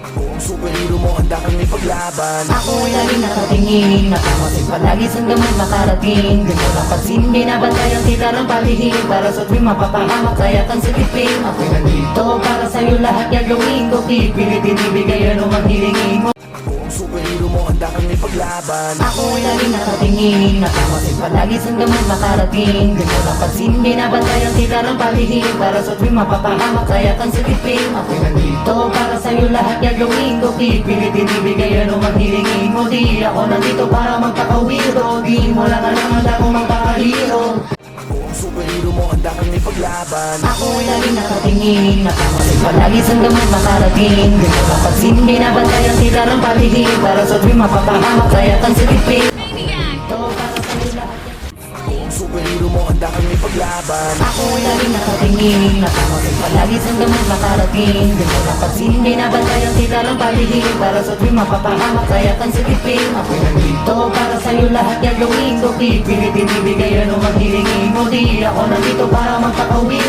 Kung superhero mo, handa kang ipaglaban. Ako ay laging nakatingin, nakamasin palagi saan gamay makarating. Ganyan ang pansin, binabantay ang tila ng palihim. Para sa tuwing mapapahamak, kaya kang silipin. Ako'y nandito para sa'yo lahat yan gawin ko. Pipilitin ibigay ano mang hilingin mo. Kung superhero mo, handa kang ipaglaban. Ako ay laging nakatingin, nakamasin palagi saan gamay makarating. Ganyan ang pansin, binabantay ang tila ng palihim. Para sa tuwing mapapahamak, kaya kang silipin. Ako'y nandito para sa'yo lahat yan gawin ko. Pipilitin ibigay ano mang hilingin mo. Di ako nandito para magpakawiro. Di mo lang alam handa kong magpakahiro. Kung superhero mo, handa kang ipaglaban. Ako ay laging nakatingin, nakamasin palagi saan gamay makarating. Ganyan ang pansin, binabantay ang tila ng palihim. Para sa tuwing mapapahamak, kaya kang silipin. Ito para sa'yo lahat yan. Kung superhero mo, handa kang ipaglaban. Ako ay laging nakatingin, nakamasin palagi saan gamay makarating. Ganyan ang pansin, binabantay ang tila ng palihim. Para sa tuwing mapapahamak, kaya kang silipin. Ako'y nandito para sa'yo lahat yan gawin ko. Pipilitin ibigay ano mang hilingin mo. Di ako nandito para magpakawin.